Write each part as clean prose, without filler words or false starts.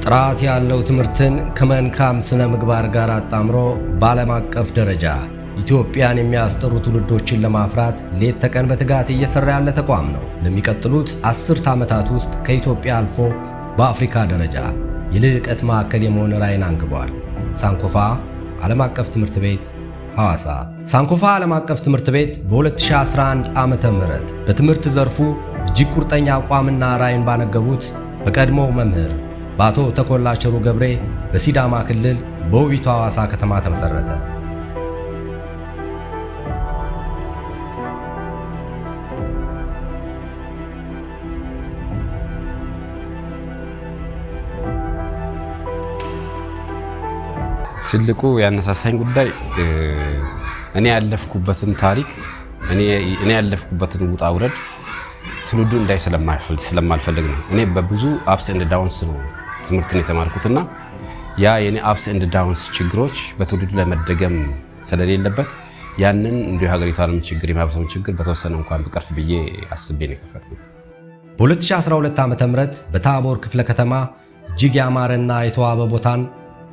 ጥራት ያለው ትምህርትን ከመልካም ስነ ምግባር ጋር አጣምሮ በዓለም አቀፍ ደረጃ ኢትዮጵያን የሚያስጠሩ ትውልዶችን ለማፍራት ሌት ተቀን በትጋት እየሰራ ያለ ተቋም ነው። ለሚቀጥሉት 10 ዓመታት ውስጥ ከኢትዮጵያ አልፎ በአፍሪካ ደረጃ የልዕቀት ማዕከል የመሆን ራዕይን አንግቧል። ሳንኮፋ ዓለም አቀፍ ትምህርት ቤት ሐዋሳ። ሳንኮፋ ዓለም አቀፍ ትምህርት ቤት በ2011 ዓመተ ምህረት በትምህርት ዘርፉ እጅግ ቁርጠኛ አቋምና ራዕይን ባነገቡት በቀድሞው መምህር በአቶ ተኮላ ቸሩ ገብሬ በሲዳማ ክልል በውቢቷ ሐዋሳ ከተማ ተመሰረተ። ትልቁ ያነሳሳኝ ጉዳይ እኔ ያለፍኩበትን ታሪክ እኔ ያለፍኩበትን ውጣ ውረድ ትውልዱ እንዳይ ስለማልፈልግ ነው። እኔ በብዙ አፕስ ኤንድ ዳውንስ ነው ትምህርትን የተማርኩትና ያ የኔ አፕስ ኤንድ ዳውንስ ችግሮች በትውልዱ ላይ መደገም ስለሌለበት ያንን እንዲሁ ሀገሪቷንም ችግር የማህበረሰቡን ችግር በተወሰነ እንኳን ብቀርፍ ብዬ አስቤ ነው የከፈትኩት። በ2012 ዓ.ም በታቦር ክፍለ ከተማ እጅግ ያማረና የተዋበ ቦታን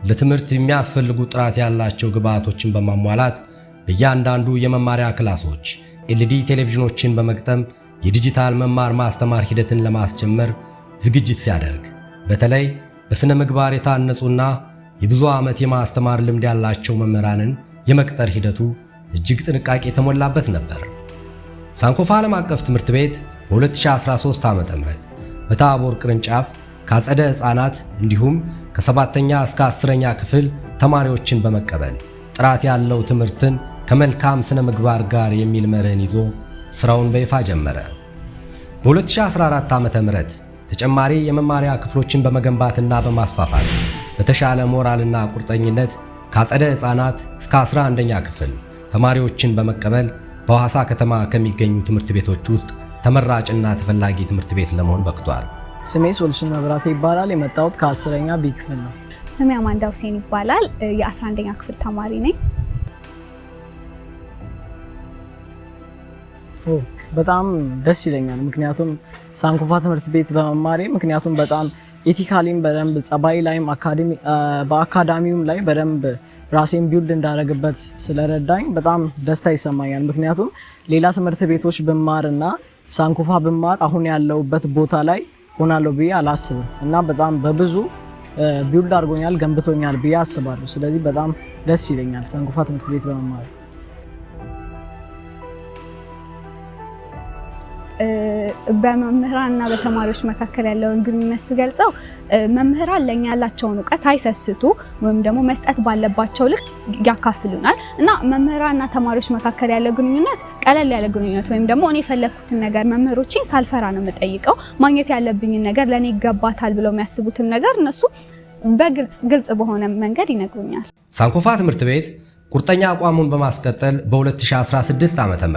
ለትምህርት የሚያስፈልጉ ጥራት ያላቸው ግብዓቶችን በማሟላት በእያንዳንዱ የመማሪያ ክላሶች ኤልኢዲ ቴሌቪዥኖችን በመግጠም የዲጂታል መማር ማስተማር ሂደትን ለማስጀመር ዝግጅት ሲያደርግ በተለይ በስነ ምግባር የታነጹና የብዙ ዓመት የማስተማር ልምድ ያላቸው መምህራንን የመቅጠር ሂደቱ እጅግ ጥንቃቄ የተሞላበት ነበር። ሳንኮፋ ዓለም አቀፍ ትምህርት ቤት በ2013 ዓ.ም በታቦር ቅርንጫፍ ከአጸደ ሕፃናት እንዲሁም ከ7ኛ እስከ 10ኛ ክፍል ተማሪዎችን በመቀበል ጥራት ያለው ትምህርትን ከመልካም ስነ ምግባር ጋር የሚል መርህን ይዞ ስራውን በይፋ ጀመረ። በ2014 ዓ.ም ተጨማሪ የመማሪያ ክፍሎችን በመገንባትና በማስፋፋት በተሻለ ሞራልና ቁርጠኝነት ከአጸደ ሕፃናት እስከ 11ኛ ክፍል ተማሪዎችን በመቀበል በሐዋሳ ከተማ ከሚገኙ ትምህርት ቤቶች ውስጥ ተመራጭና ተፈላጊ ትምህርት ቤት ለመሆን በቅቷል። ስሜ ሶልሽን መብራቴ ይባላል። የመጣሁት ከ10ኛ ቢ ክፍል ነው። ስሜ አማንዳ ሁሴን ይባላል። የ11ኛ ክፍል ተማሪ ነኝ። በጣም ደስ ይለኛል። ምክንያቱም ሳንኮፋ ትምህርት ቤት በመማሬ ምክንያቱም በጣም ኤቲካሊም በደንብ ጸባይ ላይም በአካዳሚውም ላይ በደንብ ራሴን ቢውልድ እንዳደረግበት ስለረዳኝ በጣም ደስታ ይሰማኛል። ምክንያቱም ሌላ ትምህርት ቤቶች ብማርና ሳንኮፋ ብማር አሁን ያለውበት ቦታ ላይ ሆናለሁ ብዬ አላስብም እና በጣም በብዙ ቢውልድ አድርጎኛል፣ ገንብቶኛል ብዬ አስባለሁ። ስለዚህ በጣም ደስ ይለኛል ሳንኮፋ ትምህርት ቤት በመማሬ። በመምህራንና በተማሪዎች መካከል ያለውን ግንኙነት ስገልጸው መምህራን ለኛ ያላቸውን ዕውቀት አይሰስቱ ወይም ደግሞ መስጠት ባለባቸው ልክ ያካፍሉናል እና መምህራንና ተማሪዎች መካከል ያለው ግንኙነት ቀለል ያለ ግንኙነት ወይም ደግሞ እኔ የፈለኩትን ነገር መምህሮችን ሳልፈራ ነው የምጠይቀው። ማግኘት ያለብኝን ነገር ለኔ ይገባታል ብለው የሚያስቡትን ነገር እነሱ በግልጽ በሆነ መንገድ ይነግሩኛል። ሳንኮፋ ትምህርት ቤት ቁርጠኛ አቋሙን በማስቀጠል በ2016 ዓ.ም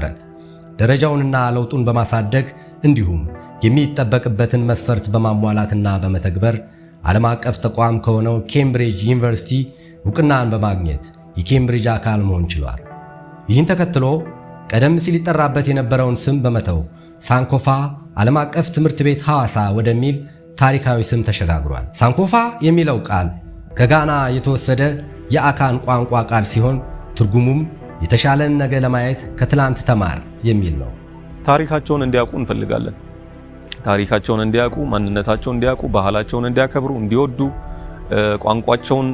ደረጃውንና ለውጡን በማሳደግ እንዲሁም የሚጠበቅበትን መስፈርት በማሟላትና በመተግበር ዓለም አቀፍ ተቋም ከሆነው ኬምብሪጅ ዩኒቨርሲቲ ዕውቅናን በማግኘት የኬምብሪጅ አካል መሆን ችሏል። ይህን ተከትሎ ቀደም ሲል ይጠራበት የነበረውን ስም በመተው ሳንኮፋ ዓለም አቀፍ ትምህርት ቤት ሐዋሳ ወደሚል ታሪካዊ ስም ተሸጋግሯል። ሳንኮፋ የሚለው ቃል ከጋና የተወሰደ የአካን ቋንቋ ቃል ሲሆን ትርጉሙም የተሻለን ነገ ለማየት ከትላንት ተማር የሚል ነው። ታሪካቸውን እንዲያውቁ እንፈልጋለን። ታሪካቸውን እንዲያውቁ፣ ማንነታቸውን እንዲያውቁ፣ ባህላቸውን እንዲያከብሩ፣ እንዲወዱ፣ ቋንቋቸውን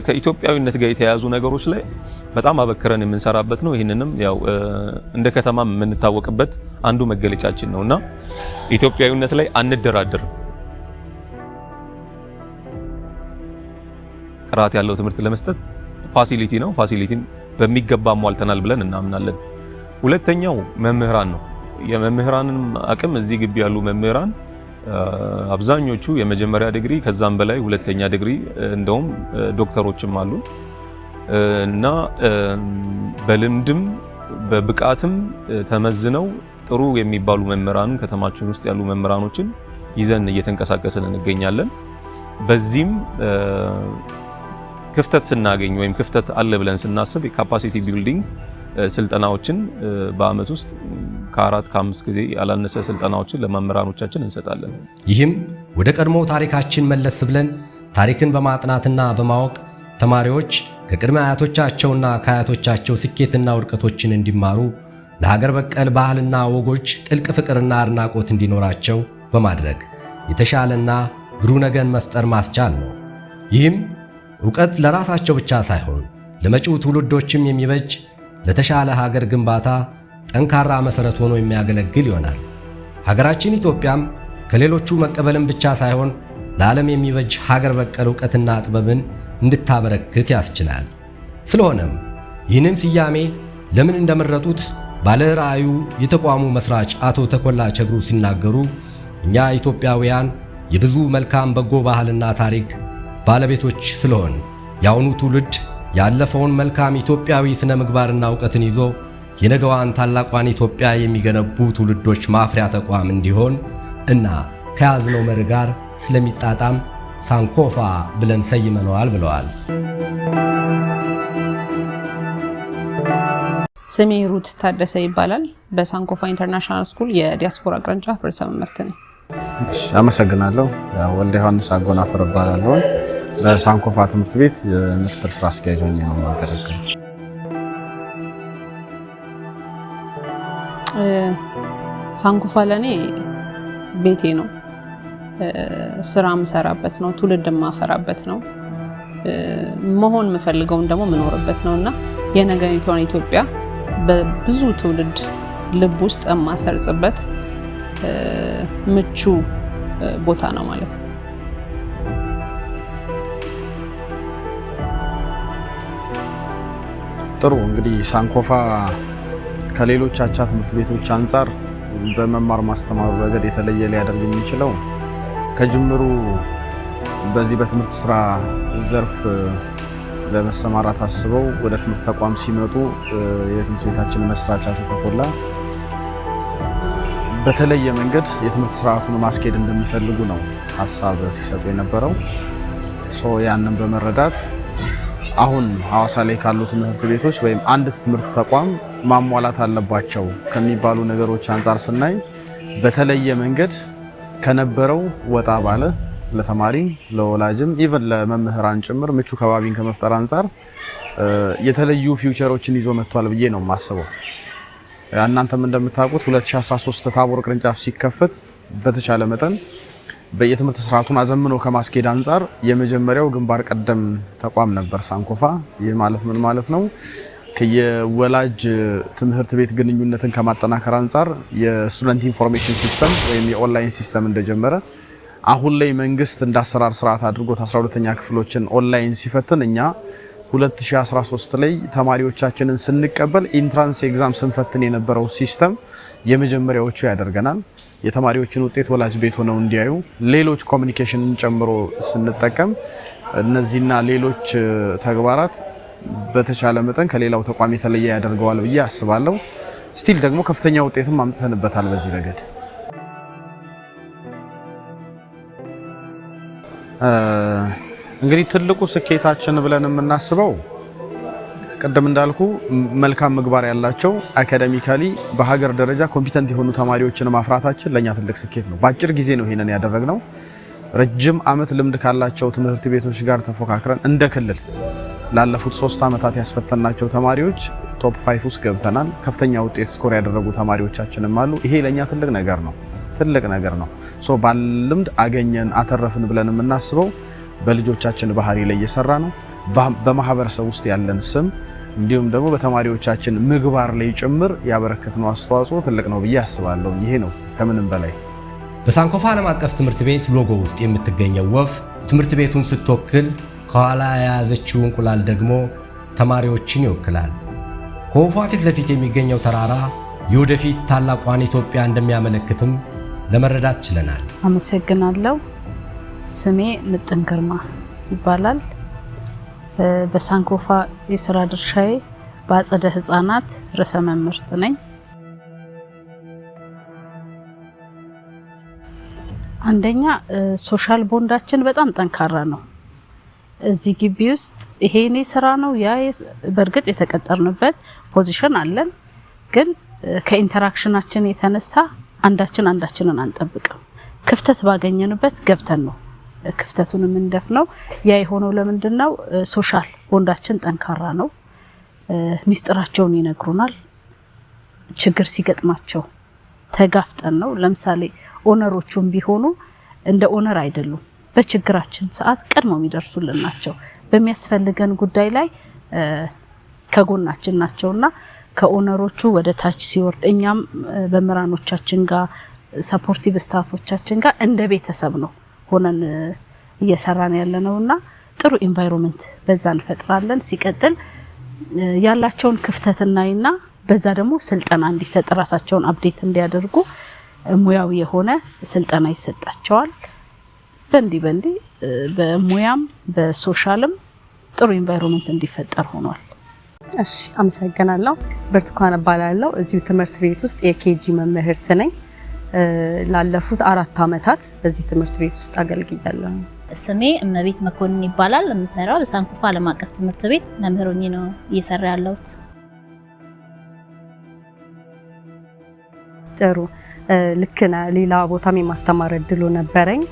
ከኢትዮጵያዊነት ጋር የተያያዙ ነገሮች ላይ በጣም አበክረን የምንሰራበት ነው። ይህንንም ያው እንደ ከተማ የምንታወቅበት አንዱ መገለጫችን ነውና ኢትዮጵያዊነት ላይ አንደራደርም። ጥራት ያለው ትምህርት ለመስጠት ፋሲሊቲ ነው። ፋሲሊቲን በሚገባ ሟልተናል ብለን እናምናለን። ሁለተኛው መምህራን ነው። የመምህራንን አቅም እዚህ ግቢ ያሉ መምህራን አብዛኞቹ የመጀመሪያ ዲግሪ ከዛም በላይ ሁለተኛ ዲግሪ እንደውም ዶክተሮችም አሉ እና በልምድም በብቃትም ተመዝነው ጥሩ የሚባሉ መምህራን ከተማችን ውስጥ ያሉ መምህራኖችን ይዘን እየተንቀሳቀስን እንገኛለን። በዚህም ክፍተት ስናገኝ ወይም ክፍተት አለ ብለን ስናስብ የካፓሲቲ ቢልዲንግ ስልጠናዎችን በአመት ውስጥ ከ4-5 ጊዜ ያላነሰ ስልጠናዎችን ለመምህራኖቻችን እንሰጣለን። ይህም ወደ ቀድሞ ታሪካችን መለስ ብለን ታሪክን በማጥናትና በማወቅ ተማሪዎች ከቅድመ አያቶቻቸውና ከአያቶቻቸው ስኬትና ውድቀቶችን እንዲማሩ ለሀገር በቀል ባህልና ወጎች ጥልቅ ፍቅርና አድናቆት እንዲኖራቸው በማድረግ የተሻለና ብሩህ ነገን መፍጠር ማስቻል ነው። ይህም ዕውቀት ለራሳቸው ብቻ ሳይሆን ለመጪው ትውልዶችም የሚበጅ ለተሻለ ሀገር ግንባታ ጠንካራ መሠረት ሆኖ የሚያገለግል ይሆናል። ሀገራችን ኢትዮጵያም ከሌሎቹ መቀበልን ብቻ ሳይሆን ለዓለም የሚበጅ ሀገር በቀል ዕውቀትና ጥበብን እንድታበረክት ያስችላል። ስለሆነም ይህንን ስያሜ ለምን እንደመረጡት ባለ ራዕዩ የተቋሙ መስራች አቶ ተኮላ ቸግሩ ሲናገሩ እኛ ኢትዮጵያውያን የብዙ መልካም በጎ ባህልና ታሪክ ባለቤቶች ስለሆን የአሁኑ ትውልድ ያለፈውን መልካም ኢትዮጵያዊ ስነ ምግባርና ዕውቀትን ይዞ የነገዋን ታላቋን ኢትዮጵያ የሚገነቡ ትውልዶች ማፍሪያ ተቋም እንዲሆን እና ከያዝነው መርህ ጋር ስለሚጣጣም ሳንኮፋ ብለን ሰይመነዋል ብለዋል። ስሜ ሩት ታደሰ ይባላል። በሳንኮፋ ኢንተርናሽናል ስኩል የዲያስፖራ ቅርንጫፍ ርዕሰ መምህርት ነኝ። አመሰግናለሁ። ወልደ ዮሐንስ አጎናፍር እባላለሁ። በሳንኮፋ ትምህርት ቤት የምክትል ስራ አስኪያጅ ሆኜ ነው የማገለግለው። ሳንኮፋ ለኔ ቤቴ ነው። ስራ የምሰራበት ነው። ትውልድ የማፈራበት ነው። መሆን የምፈልገውን ደግሞ የምኖርበት ነውና የነገሪቷን ኢትዮጵያ በብዙ ትውልድ ልብ ውስጥ የማሰርጽበት ምቹ ቦታ ነው ማለት ነው። ጥሩ እንግዲህ ሳንኮፋ ከሌሎች አቻ ትምህርት ቤቶች አንጻር በመማር ማስተማሩ ረገድ የተለየ ሊያደርግ የሚችለው ከጅምሩ በዚህ በትምህርት ስራ ዘርፍ ለመሰማራት አስበው ወደ ትምህርት ተቋም ሲመጡ የትምህርት ቤታችን መስራች አቶ ተኮላ በተለየ መንገድ የትምህርት ስርዓቱን ማስኬድ እንደሚፈልጉ ነው ሀሳብ ሲሰጡ የነበረው። ያንን በመረዳት አሁን ሐዋሳ ላይ ካሉ ትምህርት ቤቶች ወይም አንድ ትምህርት ተቋም ማሟላት አለባቸው ከሚባሉ ነገሮች አንጻር ስናይ በተለየ መንገድ ከነበረው ወጣ ባለ ለተማሪ ለወላጅም ኢቭን ለመምህራን ጭምር ምቹ ከባቢን ከመፍጠር አንጻር የተለዩ ፊውቸሮችን ይዞ መጥቷል ብዬ ነው የማስበው። እናንተም እንደምታውቁት 2013 ታቦር ቅርንጫፍ ሲከፈት በተቻለ መጠን በየትምህርት ስርዓቱን አዘምኖ ከማስኬድ አንጻር የመጀመሪያው ግንባር ቀደም ተቋም ነበር ሳንኮፋ። ይህ ማለት ምን ማለት ነው? ከየወላጅ ትምህርት ቤት ግንኙነትን ከማጠናከር አንጻር የስቱደንት ኢንፎርሜሽን ሲስተም ወይም የኦንላይን ሲስተም እንደጀመረ አሁን ላይ መንግስት እንዳሰራር ስርዓት አድርጎት 12ኛ ክፍሎችን ኦንላይን ሲፈትን እኛ 2013 ላይ ተማሪዎቻችንን ስንቀበል ኢንትራንስ ኤግዛም ስንፈትን የነበረው ሲስተም የመጀመሪያዎቹ ያደርገናል። የተማሪዎችን ውጤት ወላጅ ቤት ሆነው እንዲያዩ ሌሎች ኮሚኒኬሽንን ጨምሮ ስንጠቀም እነዚህና ሌሎች ተግባራት በተቻለ መጠን ከሌላው ተቋም የተለየ ያደርገዋል ብዬ አስባለሁ። ስቲል ደግሞ ከፍተኛ ውጤትም አምጥተንበታል በዚህ ረገድ። እንግዲህ ትልቁ ስኬታችን ብለን የምናስበው ቅድም እንዳልኩ መልካም ምግባር ያላቸው አካዳሚካሊ በሀገር ደረጃ ኮምፒተንት የሆኑ ተማሪዎችን ማፍራታችን ለኛ ትልቅ ስኬት ነው። በአጭር ጊዜ ነው ይሄንን ያደረግነው። ረጅም ዓመት ልምድ ካላቸው ትምህርት ቤቶች ጋር ተፎካክረን እንደ ክልል ላለፉት 3 ዓመታት ያስፈተናቸው ተማሪዎች ቶፕ 5 ውስጥ ገብተናል። ከፍተኛ ውጤት ስኮር ያደረጉ ተማሪዎቻችንም አሉ። ይሄ ለኛ ትልቅ ነገር ነው። ባልልምድ አገኘን አተረፍን ብለን የምናስበው በልጆቻችን ባህሪ ላይ እየሰራ ነው። በማህበረሰብ ውስጥ ያለን ስም እንዲሁም ደግሞ በተማሪዎቻችን ምግባር ላይ ጭምር ያበረከትነው አስተዋጽኦ ትልቅ ነው ብዬ አስባለሁ። ይሄ ነው ከምንም በላይ። በሳንኮፋ ዓለም አቀፍ ትምህርት ቤት ሎጎ ውስጥ የምትገኘው ወፍ ትምህርት ቤቱን ስትወክል፣ ከኋላ የያዘችው እንቁላል ደግሞ ተማሪዎችን ይወክላል። ከወፏ ፊት ለፊት የሚገኘው ተራራ የወደፊት ታላቋን ኢትዮጵያ እንደሚያመለክትም ለመረዳት ችለናል። አመሰግናለሁ። ስሜ ምጥን ግርማ ይባላል። በሳንኮፋ የስራ ድርሻዬ በአጸደ ህፃናት ርዕሰ መምህርት ነኝ። አንደኛ ሶሻል ቦንዳችን በጣም ጠንካራ ነው። እዚህ ግቢ ውስጥ ይሄ የኔ ስራ ነው ያ በእርግጥ የተቀጠርንበት ፖዚሽን አለን፣ ግን ከኢንተራክሽናችን የተነሳ አንዳችንን አንጠብቅም። ክፍተት ባገኘንበት ገብተን ነው ክፍተቱን የምንደፍነው። ያ የሆነው ለምንድን ነው? ሶሻል ቦንዳችን ጠንካራ ነው። ሚስጥራቸውን ይነግሩናል። ችግር ሲገጥማቸው ተጋፍጠን ነው። ለምሳሌ ኦነሮቹም ቢሆኑ እንደ ኦነር አይደሉም። በችግራችን ሰዓት ቀድመው የሚደርሱልን ናቸው። በሚያስፈልገን ጉዳይ ላይ ከጎናችን ናቸውና ከኦነሮቹ ወደ ታች ሲወርድ እኛም በመምህራኖቻችን ጋር ሰፖርቲቭ ስታፎቻችን ጋር እንደ ቤተሰብ ነው ሆነን እየሰራን ያለነውና ጥሩ ኢንቫይሮንመንት በዛ እንፈጥራለን። ሲቀጥል ያላቸውን ክፍተት እናይና በዛ ደግሞ ስልጠና እንዲሰጥ ራሳቸውን አፕዴት እንዲያደርጉ ሙያዊ የሆነ ስልጠና ይሰጣቸዋል። በእንዲ በሙያም በሶሻልም ጥሩ ኢንቫይሮንመንት እንዲፈጠር ሆኗል። እሺ አመሰግናለሁ። ብርቱካን እባላለሁ። እዚሁ ትምህርት ቤት ውስጥ የኬጂ መምህርት ነኝ። ላለፉት 4 ዓመታት በዚህ ትምህርት ቤት ውስጥ አገልግያለሁ። ስሜ እመቤት መኮንን ይባላል። የምሰራው በሳንኮፋ ዓለም አቀፍ ትምህርት ቤት መምህር ሆኜ ነው እየሰራ ያለሁት። ጥሩ ልክና ሌላ ቦታም የማስተማር እድሉ ነበረኝ።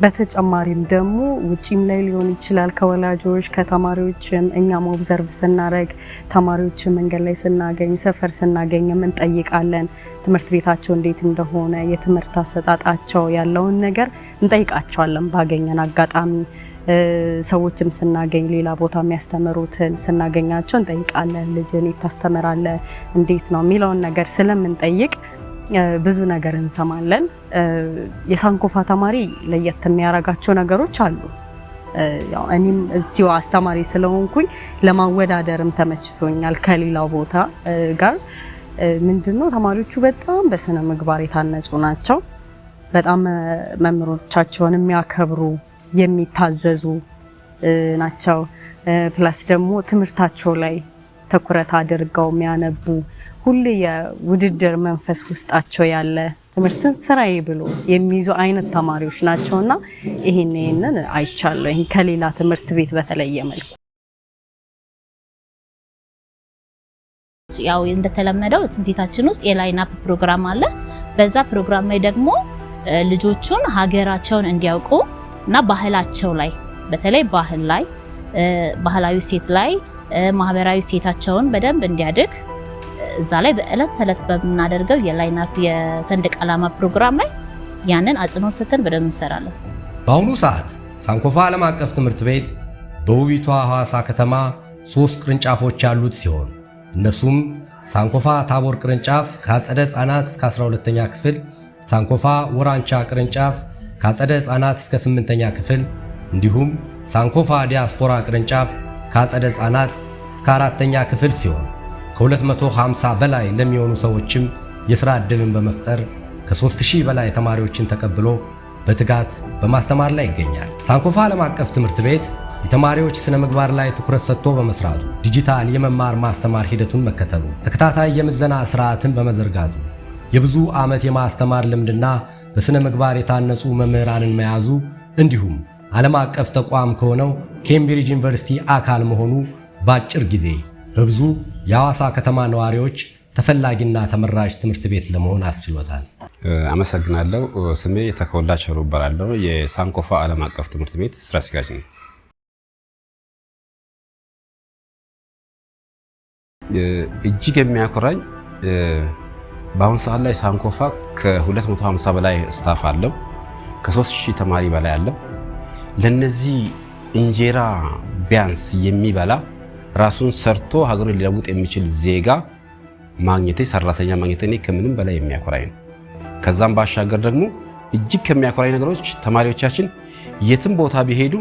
በተጨማሪም ደግሞ ውጪም ላይ ሊሆን ይችላል ከወላጆች ከተማሪዎችም እኛም ኦብዘርቭ ስናደርግ ተማሪዎችን መንገድ ላይ ስናገኝ ሰፈር ስናገኝም እንጠይቃለን። ትምህርት ቤታቸው እንዴት እንደሆነ የትምህርት አሰጣጣቸው ያለውን ነገር እንጠይቃቸዋለን። ባገኘን አጋጣሚ ሰዎችም ስናገኝ ሌላ ቦታ የሚያስተምሩትን ስናገኛቸው እንጠይቃለን። ልጅን ታስተምራለ እንዴት ነው የሚለውን ነገር ስለምንጠይቅ ብዙ ነገር እንሰማለን። የሳንኮፋ ተማሪ ለየት የሚያረጋቸው ነገሮች አሉ። ያው እኔም እዚሁ አስተማሪ ስለሆንኩኝ ለማወዳደርም ተመችቶኛል ከሌላው ቦታ ጋር። ምንድነው ተማሪዎቹ በጣም በስነ ምግባር የታነጹ ናቸው። በጣም መምህሮቻቸውን የሚያከብሩ የሚታዘዙ ናቸው። ፕላስ ደግሞ ትምህርታቸው ላይ ትኩረት አድርገው የሚያነቡ ሁሌ የውድድር መንፈስ ውስጣቸው ያለ ትምህርትን ስራዬ ብሎ የሚይዙ አይነት ተማሪዎች ናቸውና ይሄንን አይቻለሁ። ይሄን ከሌላ ትምህርት ቤት በተለየ መልኩ ያው እንደተለመደው ትምህርት ቤታችን ውስጥ የላይን አፕ ፕሮግራም አለ። በዛ ፕሮግራም ላይ ደግሞ ልጆቹን ሀገራቸውን እንዲያውቁ እና ባህላቸው ላይ በተለይ ባህል ላይ ባህላዊ ሴት ላይ ማህበራዊ ሴታቸውን በደንብ እንዲያድግ እዛ ላይ በእለት ተለት በምናደርገው የላይን አፕ የሰንደቅ ዓላማ ፕሮግራም ላይ ያንን አጽንኦት ሰጥተን በደንብ እንሰራለን። በአሁኑ ሰዓት ሳንኮፋ ዓለም አቀፍ ትምህርት ቤት በውቢቷ ሐዋሳ ከተማ 3 ቅርንጫፎች ያሉት ሲሆን እነሱም ሳንኮፋ ታቦር ቅርንጫፍ ከአጸደ ሕፃናት እስከ 12ኛ ክፍል፣ ሳንኮፋ ወራንቻ ቅርንጫፍ ከአጸደ ሕፃናት እስከ 8ኛ ክፍል እንዲሁም ሳንኮፋ ዲያስፖራ ቅርንጫፍ ከአጸደ ሕፃናት እስከ 4ኛ ክፍል ሲሆን ከ250 በላይ ለሚሆኑ ሰዎችም የሥራ ዕድልን በመፍጠር ከ3000 በላይ ተማሪዎችን ተቀብሎ በትጋት በማስተማር ላይ ይገኛል። ሳንኮፋ ዓለም አቀፍ ትምህርት ቤት የተማሪዎች ስነ ምግባር ላይ ትኩረት ሰጥቶ በመስራቱ ዲጂታል የመማር ማስተማር ሂደቱን መከተሉ ተከታታይ የምዘና ስርዓትን በመዘርጋቱ የብዙ ዓመት የማስተማር ልምድና በስነ ምግባር የታነጹ መምህራንን መያዙ እንዲሁም ዓለም አቀፍ ተቋም ከሆነው ኬምብሪጅ ዩኒቨርሲቲ አካል መሆኑ በአጭር ጊዜ በብዙ የሐዋሳ ከተማ ነዋሪዎች ተፈላጊና ተመራጭ ትምህርት ቤት ለመሆን አስችሎታል። አመሰግናለሁ። ስሜ ተከወላ ቸሩ እባላለሁ። የሳንኮፋ ዓለም አቀፍ ትምህርት ቤት ስራ አስኪያጅ ነኝ። እጅግ የሚያኮራኝ በአሁኑ ሰዓት ላይ ሳንኮፋ ከ250 በላይ ስታፍ አለው፣ ከ3000 ተማሪ በላይ አለው። ለነዚህ እንጀራ ቢያንስ የሚበላ ራሱን ሰርቶ ሀገሩን ሊለውጥ የሚችል ዜጋ ማግኘቴ ሰራተኛ ማግኘቴ እኔ ከምንም በላይ የሚያኮራኝ ነው። ከዛም ባሻገር ደግሞ እጅግ ከሚያኮራኝ ነገሮች ተማሪዎቻችን የትም ቦታ ቢሄዱ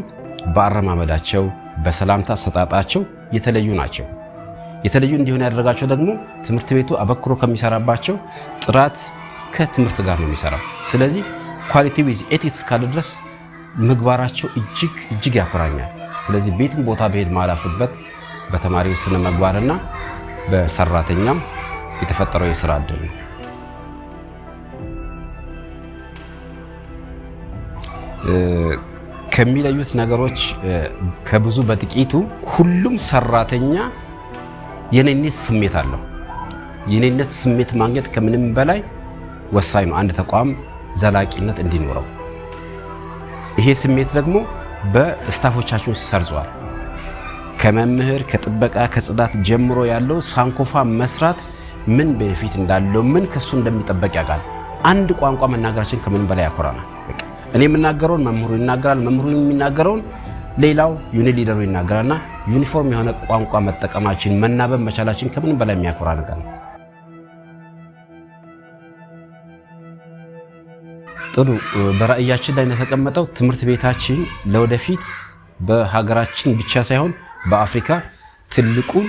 በአረማመዳቸው በሰላምታ አሰጣጣቸው የተለዩ ናቸው። የተለዩ እንዲሆን ያደረጋቸው ደግሞ ትምህርት ቤቱ አበክሮ ከሚሰራባቸው ጥራት ከትምህርት ጋር ነው የሚሰራው። ስለዚህ ኳሊቲ ዊዝ ኤቲክስ ካለ ድረስ ምግባራቸው እጅግ ያኮራኛል። ስለዚህ ቤትም ቦታ በሄድ ማላፍርበት በተማሪው ስነ ምግባርና በሰራተኛም የተፈጠረው የስራ እድል ነው። ከሚለዩት ነገሮች ከብዙ በጥቂቱ ሁሉም ሰራተኛ የኔነት ስሜት አለው። የኔነት ስሜት ማግኘት ከምንም በላይ ወሳኝ ነው፣ አንድ ተቋም ዘላቂነት እንዲኖረው። ይሄ ስሜት ደግሞ በስታፎቻችን ውስጥ ሰርጿል። ከመምህር ከጥበቃ ከጽዳት ጀምሮ ያለው ሳንኮፋ መስራት ምን ቤኔፊት እንዳለው ምን ከሱ እንደሚጠበቅ ያውቃል። አንድ ቋንቋ መናገራችን ከምንም በላይ ያኮራናል። እኔ የምናገረውን መምህሩ ይናገራል፣ መምህሩ የሚናገረውን ሌላው ዩኒት ሊደሩ ይናገራልና ዩኒፎርም የሆነ ቋንቋ መጠቀማችን መናበብ መቻላችን ከምንም በላይ የሚያኮራ ነገር ነው። ጥሩ በራእያችን ላይ የተቀመጠው ትምህርት ቤታችን ለወደፊት በሀገራችን ብቻ ሳይሆን በአፍሪካ ትልቁን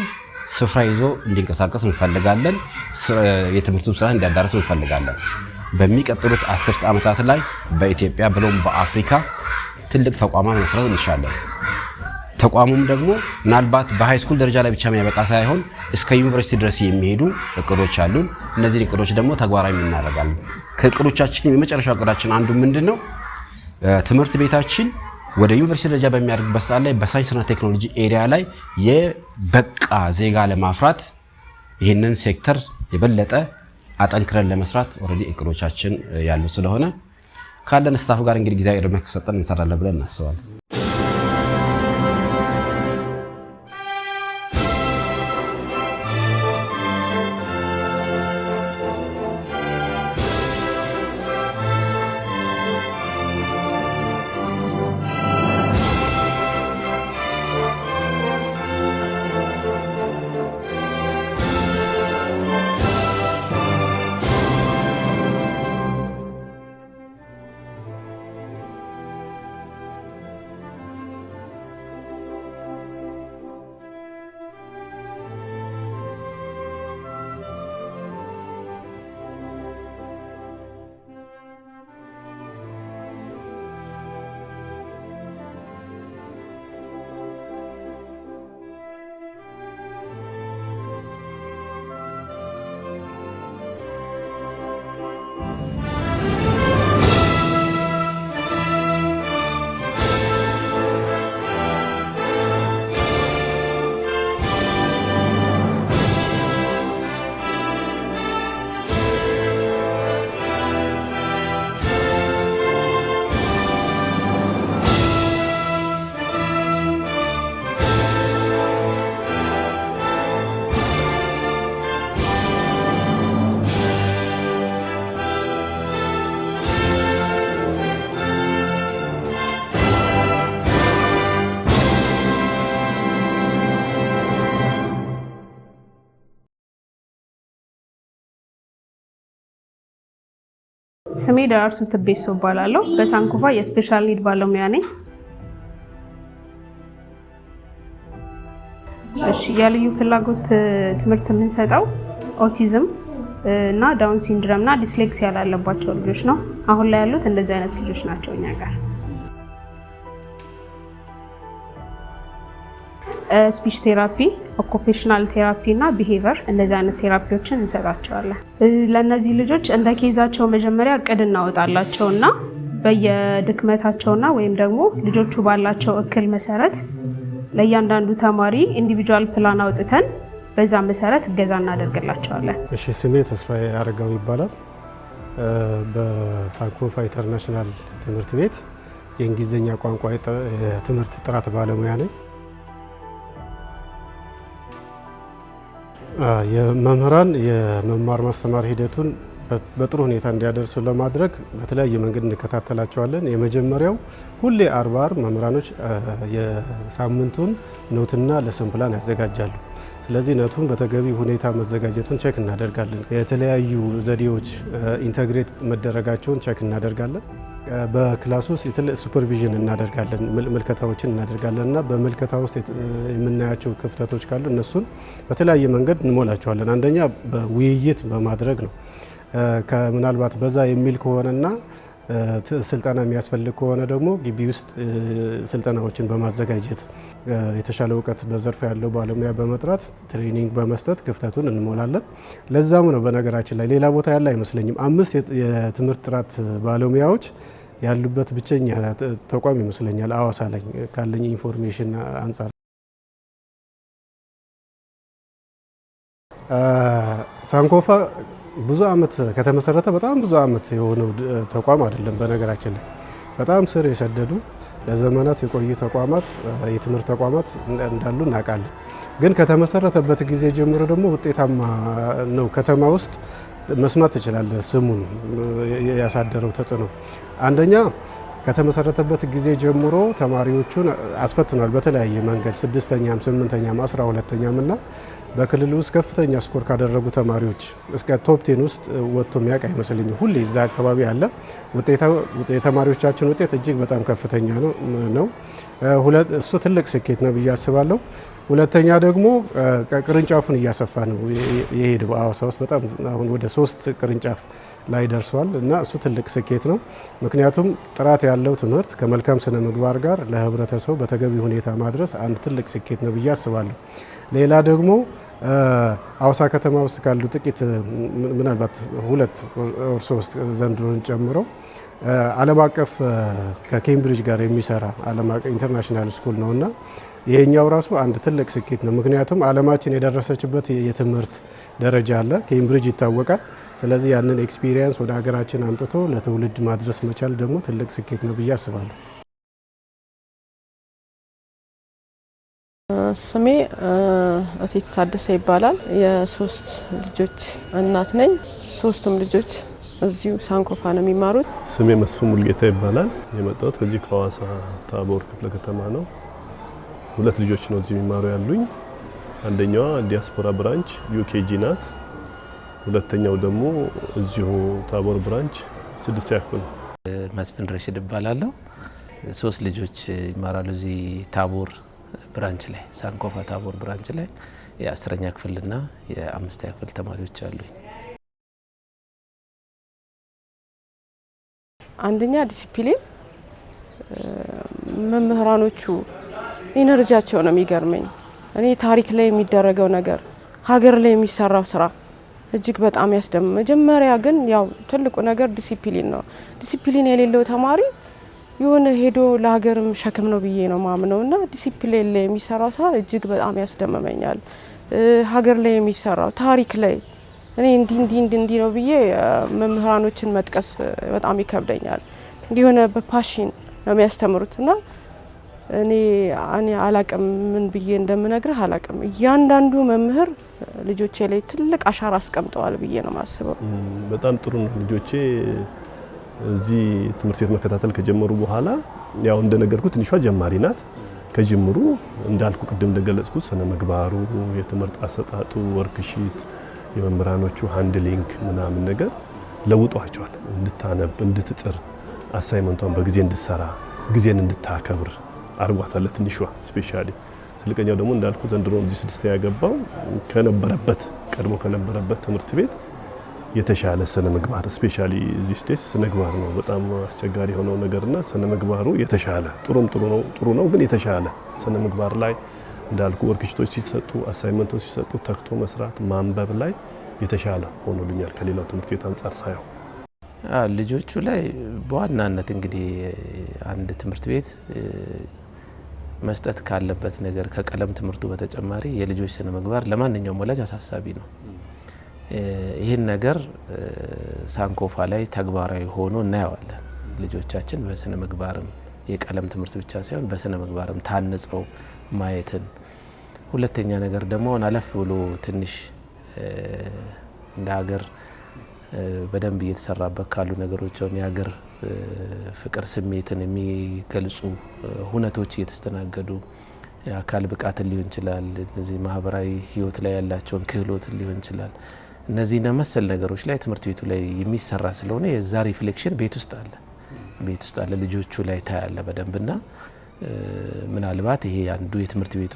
ስፍራ ይዞ እንዲንቀሳቀስ እንፈልጋለን። የትምህርቱን ስርዓት እንዲያዳርስ እንፈልጋለን። በሚቀጥሉት 10 ዓመታት ላይ በኢትዮጵያ ብሎም በአፍሪካ ትልቅ ተቋማት መስራት እንሻለን። ተቋሙም ደግሞ ምናልባት በሃይ ስኩል ደረጃ ላይ ብቻ የሚያበቃ ሳይሆን እስከ ዩኒቨርሲቲ ድረስ የሚሄዱ እቅዶች አሉን። እነዚህን እቅዶች ደግሞ ተግባራዊ እናደርጋለን። ከእቅዶቻችን የመጨረሻው እቅዳችን አንዱ ምንድነው? ትምህርት ቤታችን ወደ ዩኒቨርሲቲ ደረጃ በሚያደርግበት ሰዓት ላይ በሳይንስና ቴክኖሎጂ ኤሪያ ላይ የበቃ ዜጋ ለማፍራት ይህንን ሴክተር የበለጠ አጠንክረን ለመስራት ኦልሬዲ እቅዶቻችን ያሉ ስለሆነ ካለን ስታፍ ጋር እንግዲህ ጊዜያዊ እድሜ ከሰጠን እንሰራለን ብለን እናስባለን። ስሜ ደራርቱ ትቤሶ እባላለሁ። በሳንኮፋ የስፔሻል ኒድ ባለሙያ ነኝ። እሺ፣ የልዩ ፍላጎት ትምህርት የምንሰጠው ኦቲዝም እና ዳውን ሲንድረም እና ዲስሌክሲያ ላለባቸው ልጆች ነው። አሁን ላይ ያሉት እንደዚህ አይነት ልጆች ናቸው እኛ ጋር። ስፒች ቴራፒ፣ ኦኩፔሽናል ቴራፒ እና ቢሄቨር እንደዚህ አይነት ቴራፒዎችን እንሰጣቸዋለን። ለእነዚህ ልጆች እንደ ኬዛቸው መጀመሪያ እቅድ እናወጣላቸው እና በየድክመታቸውና ወይም ደግሞ ልጆቹ ባላቸው እክል መሰረት ለእያንዳንዱ ተማሪ ኢንዲቪጁዋል ፕላን አውጥተን በዛ መሰረት እገዛ እናደርግላቸዋለን። እሺ፣ ስሜ ተስፋዬ አረጋው ይባላል። በሳንኮፋ ኢንተርናሽናል ትምህርት ቤት የእንግሊዝኛ ቋንቋ የትምህርት ጥራት ባለሙያ ነኝ። የመምህራን የመማር ማስተማር ሂደቱን በጥሩ ሁኔታ እንዲያደርሱ ለማድረግ በተለያየ መንገድ እንከታተላቸዋለን። የመጀመሪያው ሁሌ አርብ መምህራኖች የሳምንቱን ኖትና ለሰን ፕላን ያዘጋጃሉ። ስለዚህ ኖቱን በተገቢ ሁኔታ መዘጋጀቱን ቼክ እናደርጋለን። የተለያዩ ዘዴዎች ኢንተግሬት መደረጋቸውን ቼክ እናደርጋለን። በክላስ ውስጥ ሱፐርቪዥን እናደርጋለን፣ ምልከታዎችን እናደርጋለን እና በምልከታ ውስጥ የምናያቸው ክፍተቶች ካሉ እነሱን በተለያየ መንገድ እንሞላቸዋለን። አንደኛ በውይይት በማድረግ ነው። ከምናልባት በዛ የሚል ከሆነና ስልጠና የሚያስፈልግ ከሆነ ደግሞ ግቢ ውስጥ ስልጠናዎችን በማዘጋጀት የተሻለ እውቀት በዘርፍ ያለው ባለሙያ በመጥራት ትሬኒንግ በመስጠት ክፍተቱን እንሞላለን። ለዛም ነው በነገራችን ላይ ሌላ ቦታ ያለ አይመስለኝም 5 የትምህርት ጥራት ባለሙያዎች ያሉበት ብቸኛ ተቋም ይመስለኛል ሐዋሳ ላይ ካለኝ ኢንፎርሜሽን አንፃር። ሳንኮፋ ብዙ አመት ከተመሰረተ በጣም ብዙ አመት የሆነው ተቋም አይደለም። በነገራችን ላይ በጣም ስር የሰደዱ ለዘመናት የቆዩ ተቋማት የትምህርት ተቋማት እንዳሉ እናውቃለን። ግን ከተመሰረተበት ጊዜ ጀምሮ ደግሞ ውጤታማ ነው። ከተማ ውስጥ መስማት ትችላለህ ስሙን ያሳደረው ተጽዕኖ። አንደኛ ከተመሰረተበት ጊዜ ጀምሮ ተማሪዎቹን አስፈትኗል በተለያየ መንገድ 6ኛም 8ኛም 12ኛም እና በክልል ውስጥ ከፍተኛ ስኮር ካደረጉ ተማሪዎች እስከ ቶፕ 10 ውስጥ ወጥቶ የሚያውቅ አይመስልኝም። ሁሌ እዛ አካባቢ አለ። የተማሪዎቻችን ውጤት እጅግ በጣም ከፍተኛ ነው። እሱ ትልቅ ስኬት ነው ብዬ አስባለሁ። ሁለተኛ ደግሞ ቅርንጫፉን እያሰፋ ነው የሄደው። ሐዋሳ ውስጥ በጣም አሁን ወደ 3 ቅርንጫፍ ላይ ደርሷል እና እሱ ትልቅ ስኬት ነው። ምክንያቱም ጥራት ያለው ትምህርት ከመልካም ስነ ምግባር ጋር ለህብረተሰቡ በተገቢ ሁኔታ ማድረስ አንድ ትልቅ ስኬት ነው ብዬ አስባለሁ። ሌላ ደግሞ ሐዋሳ ከተማ ውስጥ ካሉ ጥቂት ምናልባት 2 or 3 ዘንድሮን ጨምሮ ዓለም አቀፍ ከኬምብሪጅ ጋር የሚሰራ ዓለም አቀፍ ኢንተርናሽናል ስኩል ነውና ይሄኛው ራሱ አንድ ትልቅ ስኬት ነው። ምክንያቱም ዓለማችን የደረሰችበት የትምህርት ደረጃ አለ፣ ኬምብሪጅ ይታወቃል። ስለዚህ ያንን ኤክስፒሪየንስ ወደ ሀገራችን አምጥቶ ለትውልድ ማድረስ መቻል ደግሞ ትልቅ ስኬት ነው ብዬ አስባለሁ። ስሜ እቴቱ ታደሰ ይባላል። የ3 ልጆች እናት ነኝ። 3ቱም ልጆች እዚሁ ሳንኮፋ ነው የሚማሩት። ስሜ መስፍን ሙልጌታ ይባላል። የመጣሁት ከዚህ ከሐዋሳ ታቦር ክፍለ ከተማ ነው። 2 ልጆች ነው እዚህ የሚማሩ ያሉኝ። አንደኛዋ ዲያስፖራ ብራንች ዩኬጂ ናት። ሁለተኛው ደግሞ እዚሁ ታቦር ብራንች 6ኛ ክፍል። መስፍን ረሽድ እባላለሁ። 3 ልጆች ይማራሉ እዚህ ታቦር ብራንች ላይ ሳንኮፋ ታቦር ብራንች ላይ የ10ኛ ክፍልና የ5ኛ ክፍል ተማሪዎች አሉኝ። አንደኛ ዲሲፕሊን፣ መምህራኖቹ ኢነርጂያቸው ነው የሚገርመኝ። እኔ ታሪክ ላይ የሚደረገው ነገር ሀገር ላይ የሚሰራው ስራ እጅግ በጣም ያስደምም። መጀመሪያ ግን ያው ትልቁ ነገር ዲሲፕሊን ነው። ዲሲፕሊን የሌለው ተማሪ የሆነ ሄዶ ለሀገርም ሸክም ነው ብዬ ነው ማምነውና ዲሲፕሊን ላይ የሚሰራው ስራ እጅግ በጣም ያስደምመኛል። ሀገር ላይ የሚሰራው ታሪክ ላይ እኔ እንዲ ነው ብዬ መምህራኖችን መጥቀስ በጣም ይከብደኛል። እንዲሆነ በፓሽን ነው የሚያስተምሩትና እኔ አላቅም ምን ብዬ እንደምነግርህ አላቅም። እያንዳንዱ መምህር ልጆቼ ላይ ትልቅ አሻራ አስቀምጠዋል ብዬ ነው ማስበው። በጣም ጥሩ ነው። ልጆቼ እዚህ ትምህርት ቤት መከታተል ከጀመሩ በኋላ ያው እንደነገርኩ ትንሿ ጀማሪ ናት። ከጅምሩ እንዳልኩ ቅድም እንደገለጽኩት ስነ ምግባሩ፣ የትምህርት አሰጣጡ፣ ወርክሺት፣ የመምህራኖቹ ሃንድሊንግ ምናምን ነገር ለውጧቸዋል። እንድታነብ፣ እንድትጥር፣ አሳይመንቷን በጊዜ እንድትሰራ፣ ጊዜን እንድታከብር አርጓታል። ትንሿ ስፔሻሊ። ትልቀኛው ደግሞ እንዳልኩ ዘንድሮ እዚህ 6ኛ ያገባው ከነበረበት ቀድሞ ከነበረበት ትምህርት ቤት የተሻለ ስነ ምግባር ስፔሻሊ እዚህ ስቴት ስነ ምግባር ነው በጣም አስቸጋሪ የሆነው ነገርና ስነ ምግባሩ የተሻለ ጥሩ ነው ግን የተሻለ ስነ ምግባር ላይ እንዳልኩ ወርክሺቶች ሲሰጡ አሳይመንቶች ሲሰጡ ተክቶ መስራት ማንበብ ላይ የተሻለ ሆኖልኛል ከሌላው ትምህርት ቤት አንፃር ሳየው። ልጆቹ ላይ በዋናነት እንግዲህ አንድ ትምህርት ቤት መስጠት ካለበት ነገር ከቀለም ትምህርቱ በተጨማሪ የልጆች ስነ ምግባር ለማንኛውም ወላጅ አሳሳቢ ነው። ይህን ነገር ሳንኮፋ ላይ ተግባራዊ ሆኖ እናየዋለን። ልጆቻችን በስነ ምግባርም የቀለም ትምህርት ብቻ ሳይሆን በስነ ምግባርም ታንጸው ማየትን፣ ሁለተኛ ነገር ደግሞ አለፍ ብሎ ትንሽ እንደ ሀገር በደንብ እየተሰራበት ካሉ ነገሮች የሀገር ፍቅር ስሜትን የሚገልጹ ሁነቶች እየተስተናገዱ የአካል ብቃትን ሊሆን ይችላል፣ እነዚህ ማህበራዊ ህይወት ላይ ያላቸውን ክህሎትን ሊሆን ይችላል። እነዚህ መሰል ነገሮች ላይ ትምህርት ቤቱ ላይ የሚሰራ ስለሆነ የዛ ሪፍሌክሽን ቤት ውስጥ አለ ልጆቹ ላይ ታያለ በደንብና ምናልባት ይሄ አንዱ የትምህርት ቤቱ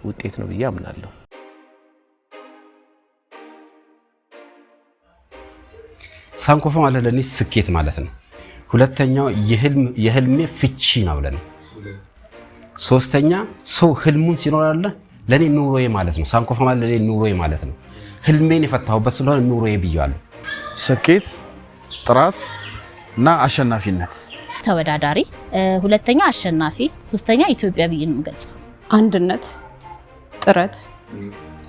ውጤት ነው ብዬ አምናለሁ። ሳንኮፋ ማለት ለኔ ስኬት ማለት ነው። ሁለተኛው የህልሜ ፍቺ ነው ለኔ። ሶስተኛ ሰው ህልሙን ሲኖራለ ለኔ ኑሮዬ ማለት ነው። ሳንኮፋ ማለት ለኔ ኑሮዬ ማለት ነው። ህልሜን የፈታሁበት ስለሆነ ኑሮዬ ብያለሁ። ስኬት፣ ጥራት እና አሸናፊነት። ተወዳዳሪ፣ ሁለተኛ አሸናፊ፣ ሶስተኛ ኢትዮጵያ ብዬ ነው የምገልጸው። አንድነት፣ ጥረት፣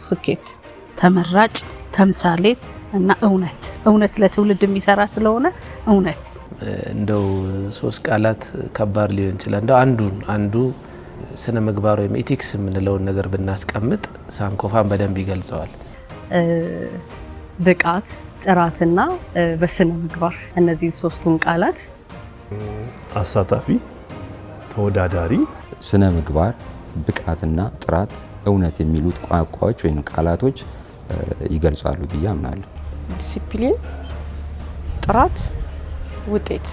ስኬት፣ ተመራጭ፣ ተምሳሌት እና እውነት ለትውልድ የሚሰራ ስለሆነ እውነት። እንደው 3 ቃላት ከባድ ሊሆን ይችላል። እንደው አንዱ ስነ ምግባር ወይም ኢቲክስ የምንለውን ነገር ብናስቀምጥ ሳንኮፋን በደንብ ይገልጸዋል። ብቃት፣ ጥራትና በስነ ምግባር እነዚህ 3ቱን ቃላት አሳታፊ፣ ተወዳዳሪ፣ ስነ ምግባር፣ ብቃትና ጥራት፣ እውነት የሚሉት ቋንቋዎች ወይም ቃላቶች ይገልጻሉ ብዬ አምናለሁ። ዲሲፕሊን፣ ጥራት፣ ውጤት